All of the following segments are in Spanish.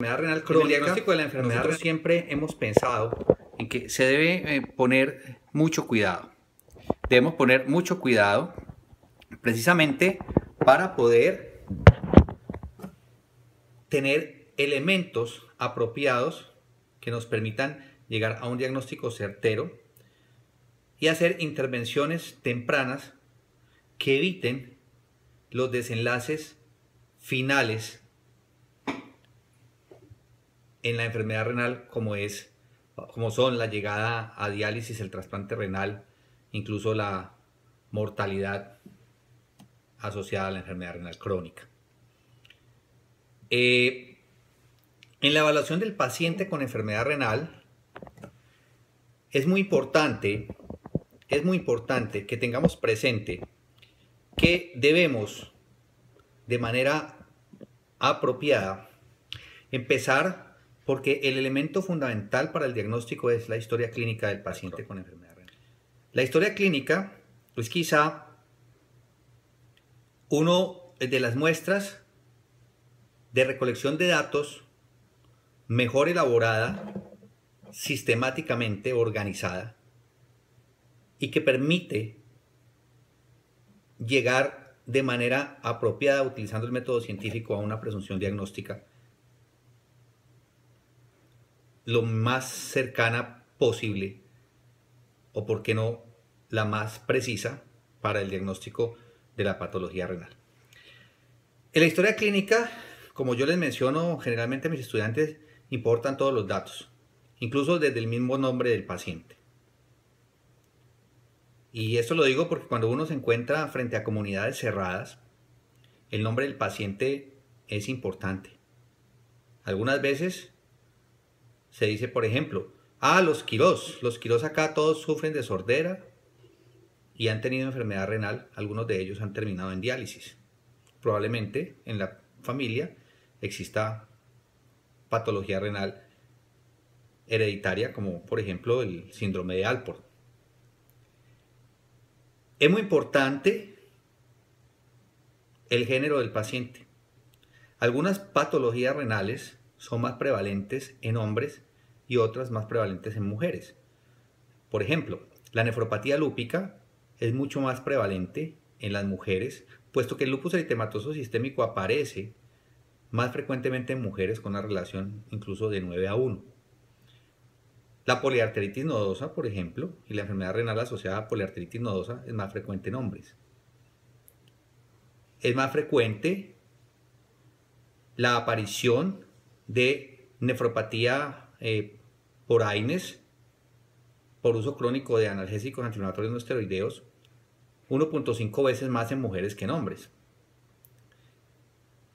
enfermedad renal crónica, en el diagnóstico de la enfermedad nosotros siempre hemos pensado en que se debe poner mucho cuidado. Debemos poner mucho cuidado precisamente para poder tener elementos apropiados que nos permitan llegar a un diagnóstico certero y hacer intervenciones tempranas que eviten los desenlaces finales en la enfermedad renal como son la llegada a diálisis, el trasplante renal, incluso la mortalidad asociada a la enfermedad renal crónica. En la evaluación del paciente con enfermedad renal es muy importante que tengamos presente que debemos de manera apropiada empezar porque el elemento fundamental para el diagnóstico es la historia clínica del paciente con enfermedad renal. La historia clínica es quizá uno de las muestras de recolección de datos mejor elaborada, sistemáticamente organizada y que permite llegar de manera apropiada utilizando el método científico a una presunción diagnóstica lo más cercana posible, o por qué no la más precisa para el diagnóstico de la patología renal. En la historia clínica, como yo les menciono, generalmente a mis estudiantes importan todos los datos, incluso desde el mismo nombre del paciente. Y esto lo digo porque cuando uno se encuentra frente a comunidades cerradas, el nombre del paciente es importante. Algunas veces se dice, por ejemplo, los Quirós acá todos sufren de sordera y han tenido enfermedad renal, algunos de ellos han terminado en diálisis. Probablemente en la familia exista patología renal hereditaria, como por ejemplo el síndrome de Alport. Es muy importante el género del paciente. Algunas patologías renales son más prevalentes en hombres y otras más prevalentes en mujeres. Por ejemplo, la nefropatía lúpica es mucho más prevalente en las mujeres, puesto que el lupus eritematoso sistémico aparece más frecuentemente en mujeres con una relación incluso de 9:1. La poliarteritis nodosa, por ejemplo, y la enfermedad renal asociada a poliarteritis nodosa es más frecuente en hombres. Es más frecuente la aparición de nefropatía por AINES, por uso crónico de analgésicos antiinflamatorios no esteroideos, 1.5 veces más en mujeres que en hombres.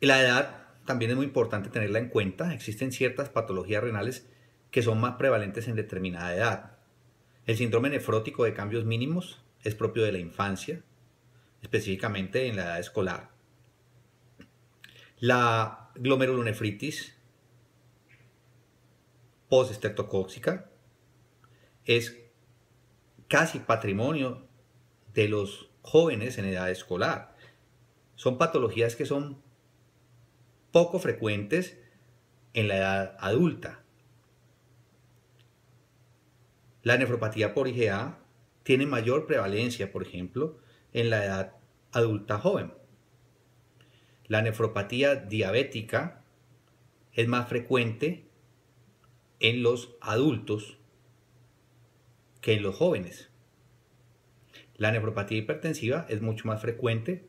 Y la edad también es muy importante tenerla en cuenta. Existen ciertas patologías renales que son más prevalentes en determinada edad. El síndrome nefrótico de cambios mínimos es propio de la infancia, específicamente en la edad escolar. La glomerulonefritis post-estreptocóxica es casi patrimonio de los jóvenes en edad escolar. Son patologías que son poco frecuentes en la edad adulta. La nefropatía por IgA tiene mayor prevalencia, por ejemplo, en la edad adulta joven. La nefropatía diabética es más frecuente en los adultos que en los jóvenes. La nefropatía hipertensiva es mucho más frecuente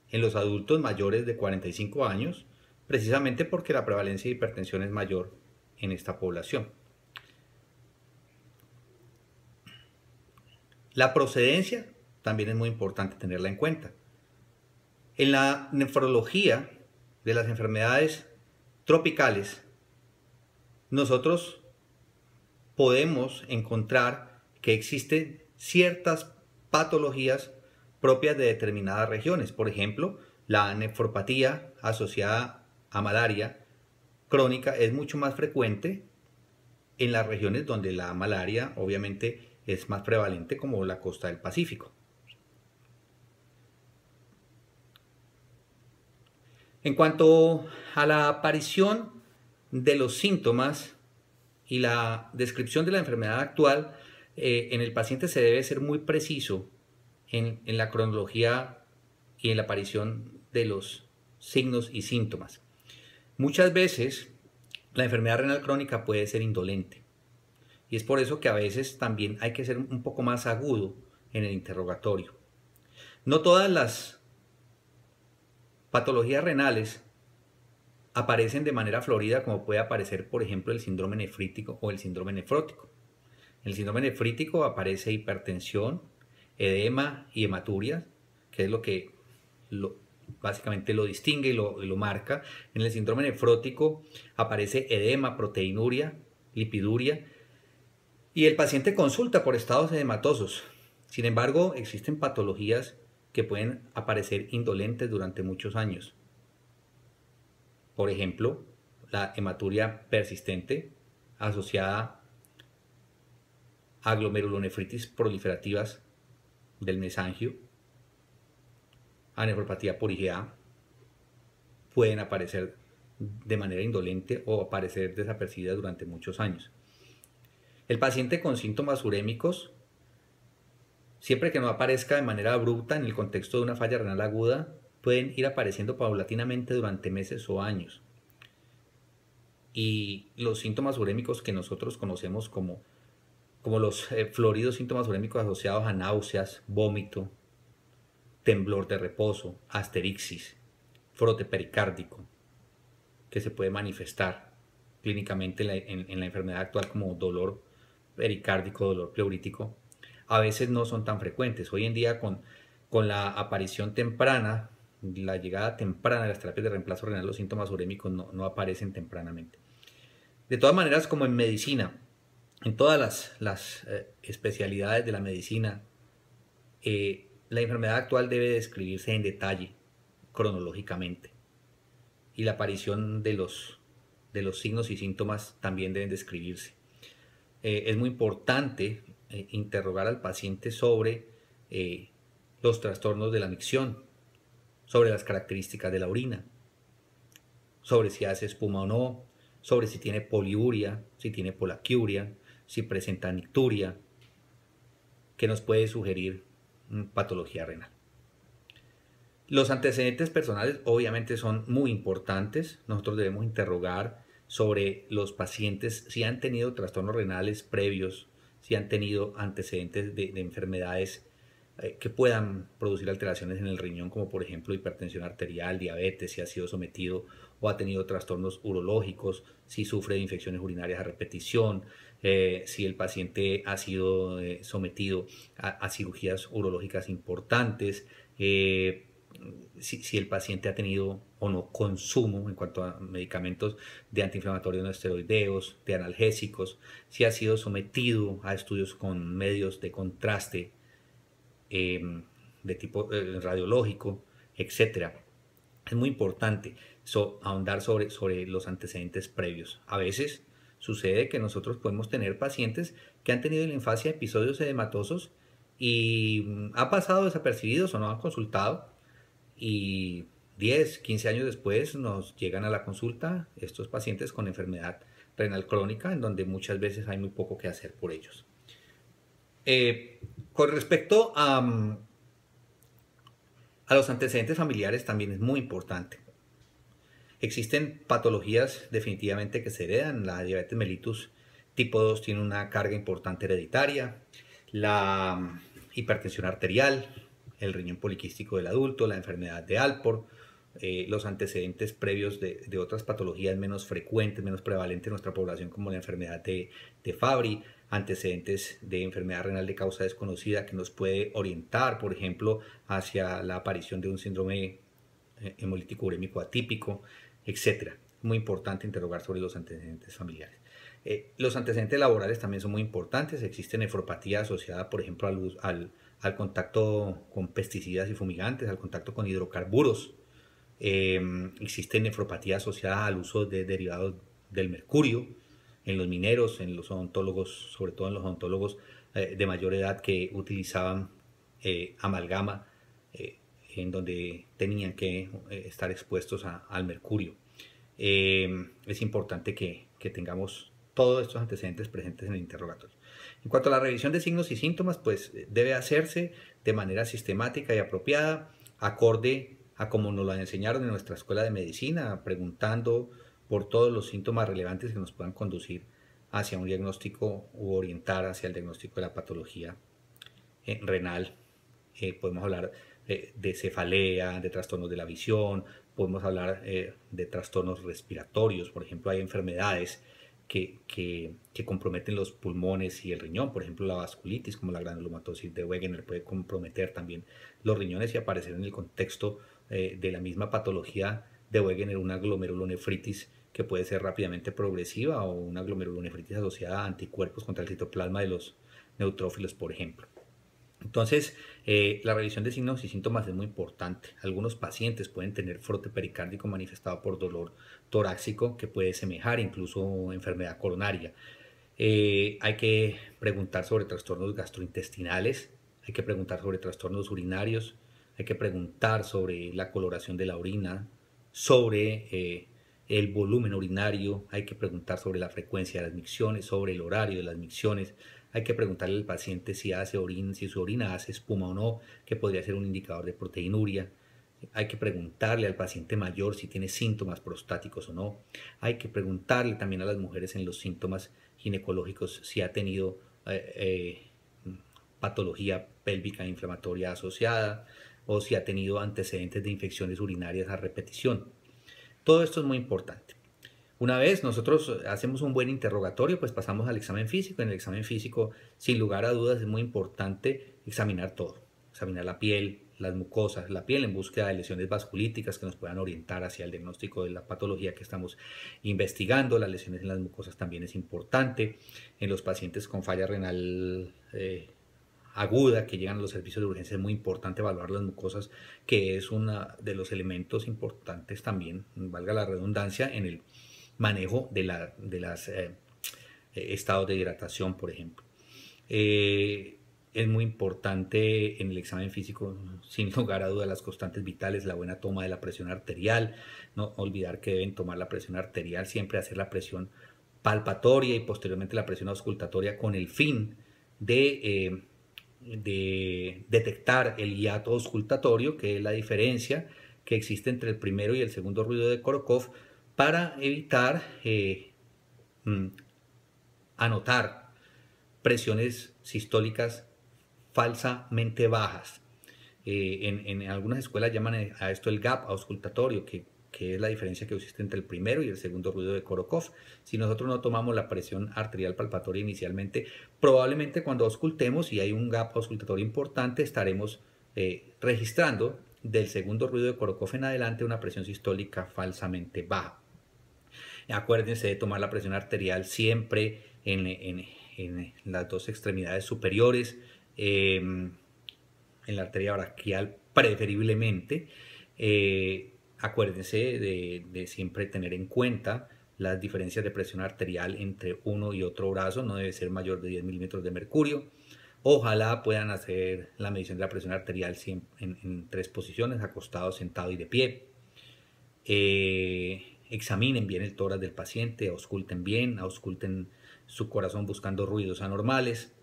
en los adultos mayores de 45 años, precisamente porque la prevalencia de hipertensión es mayor en esta población. La procedencia también es muy importante tenerla en cuenta. En la nefrología de las enfermedades tropicales, nosotros podemos encontrar que existen ciertas patologías propias de determinadas regiones. Por ejemplo, la nefropatía asociada a malaria crónica es mucho más frecuente en las regiones donde la malaria obviamente es más prevalente, como la costa del Pacífico. En cuanto a la aparición de los síntomas y la descripción de la enfermedad actual en el paciente se debe ser muy preciso en la cronología y en la aparición de los signos y síntomas. Muchas veces la enfermedad renal crónica puede ser indolente y es por eso que a veces también hay que ser un poco más agudo en el interrogatorio. No todas las patologías renales aparecen de manera florida como puede aparecer, por ejemplo, el síndrome nefrítico o el síndrome nefrótico. En el síndrome nefrítico aparece hipertensión, edema y hematuria, que es lo que básicamente lo distingue y lo marca. En el síndrome nefrótico aparece edema, proteinuria, lipiduria, y el paciente consulta por estados edematosos. Sin embargo, existen patologías que pueden aparecer indolentes durante muchos años. Por ejemplo, la hematuria persistente asociada a glomerulonefritis proliferativas del mesangio, a nefropatía por IgA, pueden aparecer de manera indolente o aparecer desapercibidas durante muchos años. El paciente con síntomas urémicos, siempre que no aparezca de manera abrupta en el contexto de una falla renal aguda, pueden ir apareciendo paulatinamente durante meses o años. Y los síntomas urémicos que nosotros conocemos como los floridos síntomas urémicos asociados a náuseas, vómito, temblor de reposo, asterixis, frote pericárdico, que se puede manifestar clínicamente en la enfermedad actual como dolor pericárdico, dolor pleurítico, a veces no son tan frecuentes. Hoy en día con la aparición temprana, la llegada temprana de las terapias de reemplazo renal, los síntomas urémicos no aparecen tempranamente. De todas maneras, como en medicina, en todas las especialidades de la medicina, la enfermedad actual debe describirse en detalle, cronológicamente. Y la aparición de los signos y síntomas también deben describirse. Es muy importante interrogar al paciente sobre los trastornos de la micción, sobre las características de la orina, sobre si hace espuma o no, sobre si tiene poliuria, si tiene polaquiuria, si presenta nicturia, que nos puede sugerir patología renal. Los antecedentes personales obviamente son muy importantes. Nosotros debemos interrogar sobre los pacientes si han tenido trastornos renales previos, si han tenido antecedentes de enfermedades que puedan producir alteraciones en el riñón, como por ejemplo hipertensión arterial, diabetes, si ha sido sometido o ha tenido trastornos urológicos, si sufre de infecciones urinarias a repetición, si el paciente ha sido sometido a cirugías urológicas importantes, si el paciente ha tenido o no consumo en cuanto a medicamentos de antiinflamatorios no esteroideos, de analgésicos, si ha sido sometido a estudios con medios de contraste de tipo radiológico, etc. Es muy importante ahondar sobre los antecedentes previos. A veces sucede que nosotros podemos tener pacientes que han tenido en la infancia episodios edematosos y han pasado desapercibidos o no han consultado, y 10, 15 años después nos llegan a la consulta estos pacientes con enfermedad renal crónica, en donde muchas veces hay muy poco que hacer por ellos. Con respecto a los antecedentes familiares también es muy importante. Existen patologías definitivamente que se heredan. La diabetes mellitus tipo 2 tiene una carga importante hereditaria. La hipertensión arterial, el riñón poliquístico del adulto, la enfermedad de Alport, los antecedentes previos de otras patologías menos frecuentes, menos prevalentes en nuestra población, como la enfermedad de Fabry, antecedentes de enfermedad renal de causa desconocida que nos puede orientar, por ejemplo, hacia la aparición de un síndrome hemolítico urémico atípico, etc. Muy importante interrogar sobre los antecedentes familiares. Los antecedentes laborales también son muy importantes. Existe nefropatía asociada, por ejemplo, al contacto con pesticidas y fumigantes, al contacto con hidrocarburos. Existe nefropatía asociada al uso de derivados del mercurio en los mineros, en los odontólogos, sobre todo en los odontólogos de mayor edad que utilizaban amalgama en donde tenían que estar expuestos al mercurio. es importante que tengamos todos estos antecedentes presentes en el interrogatorio. En cuanto a la revisión de signos y síntomas, pues debe hacerse de manera sistemática y apropiada, acorde a como nos lo enseñaron en nuestra escuela de medicina, preguntando por todos los síntomas relevantes que nos puedan conducir hacia un diagnóstico u orientar hacia el diagnóstico de la patología renal. Podemos hablar de cefalea, de trastornos de la visión, podemos hablar de trastornos respiratorios. Por ejemplo, hay enfermedades que comprometen los pulmones y el riñón. Por ejemplo, la vasculitis, como la granulomatosis de Wegener, puede comprometer también los riñones y aparecer en el contexto de la misma patología de Wegener, una glomerulonefritis que puede ser rápidamente progresiva o una glomerulonefritis asociada a anticuerpos contra el citoplasma de los neutrófilos, por ejemplo. Entonces, la revisión de signos y síntomas es muy importante. Algunos pacientes pueden tener frote pericárdico manifestado por dolor torácico que puede semejar incluso enfermedad coronaria. Hay que preguntar sobre trastornos gastrointestinales, hay que preguntar sobre trastornos urinarios, hay que preguntar sobre la coloración de la orina, sobre el volumen urinario, hay que preguntar sobre la frecuencia de las micciones, sobre el horario de las micciones. Hay que preguntarle al paciente si su orina hace espuma o no, que podría ser un indicador de proteinuria. Hay que preguntarle al paciente mayor si tiene síntomas prostáticos o no. Hay que preguntarle también a las mujeres en los síntomas ginecológicos si ha tenido patología pélvica inflamatoria asociada o si ha tenido antecedentes de infecciones urinarias a repetición. Todo esto es muy importante. Una vez nosotros hacemos un buen interrogatorio, pues pasamos al examen físico. En el examen físico, sin lugar a dudas, es muy importante examinar todo. Examinar la piel, las mucosas, la piel en búsqueda de lesiones vasculíticas que nos puedan orientar hacia el diagnóstico de la patología que estamos investigando. Las lesiones en las mucosas también es importante. En los pacientes con falla renal aguda que llegan a los servicios de urgencia es muy importante evaluar las mucosas, que es uno de los elementos importantes también, valga la redundancia, en el manejo de las estados de hidratación, por ejemplo. Es muy importante en el examen físico, sin lugar a dudas, las constantes vitales, la buena toma de la presión arterial, no olvidar que deben tomar la presión arterial, siempre hacer la presión palpatoria y posteriormente la presión auscultatoria con el fin de detectar el hiato auscultatorio, que es la diferencia que existe entre el primero y el segundo ruido de Korokov, para evitar anotar presiones sistólicas falsamente bajas. En algunas escuelas llaman a esto el gap auscultatorio, que es la diferencia que existe entre el primero y el segundo ruido de Korokov. Si nosotros no tomamos la presión arterial palpatoria inicialmente, probablemente cuando auscultemos y hay un gap auscultatorio importante, estaremos registrando del segundo ruido de Korokov en adelante una presión sistólica falsamente baja. Acuérdense de tomar la presión arterial siempre en las dos extremidades superiores, en la arteria braquial preferiblemente. Acuérdense de siempre tener en cuenta las diferencias de presión arterial entre uno y otro brazo, no debe ser mayor de 10 milímetros de mercurio. Ojalá puedan hacer la medición de la presión arterial en 3 posiciones, acostado, sentado y de pie. Examinen bien el tórax del paciente, ausculten bien, ausculten su corazón buscando ruidos anormales,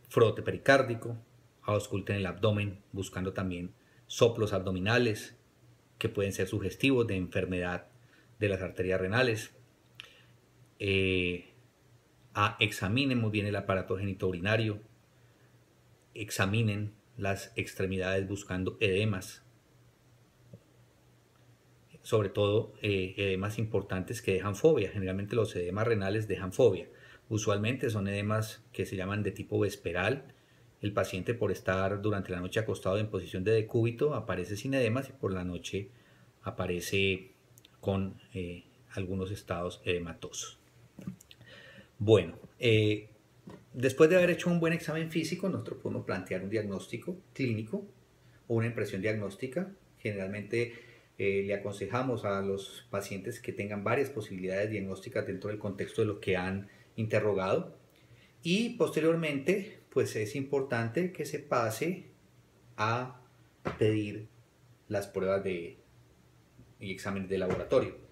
frote pericárdico, ausculten el abdomen buscando también soplos abdominales que pueden ser sugestivos de enfermedad de las arterias renales. Examinen muy bien el aparato genitourinario, examinen las extremidades buscando edemas, sobre todo edemas importantes que dejan fobia. Generalmente los edemas renales dejan fobia. Usualmente son edemas que se llaman de tipo vesperal. El paciente, por estar durante la noche acostado en posición de decúbito, aparece sin edemas y por la noche aparece con algunos estados edematosos. Bueno, después de haber hecho un buen examen físico, nosotros podemos plantear un diagnóstico clínico o una impresión diagnóstica. Generalmente le aconsejamos a los pacientes que tengan varias posibilidades diagnósticas dentro del contexto de lo que han interrogado, y posteriormente pues es importante que se pase a pedir las pruebas de y exámenes de laboratorio.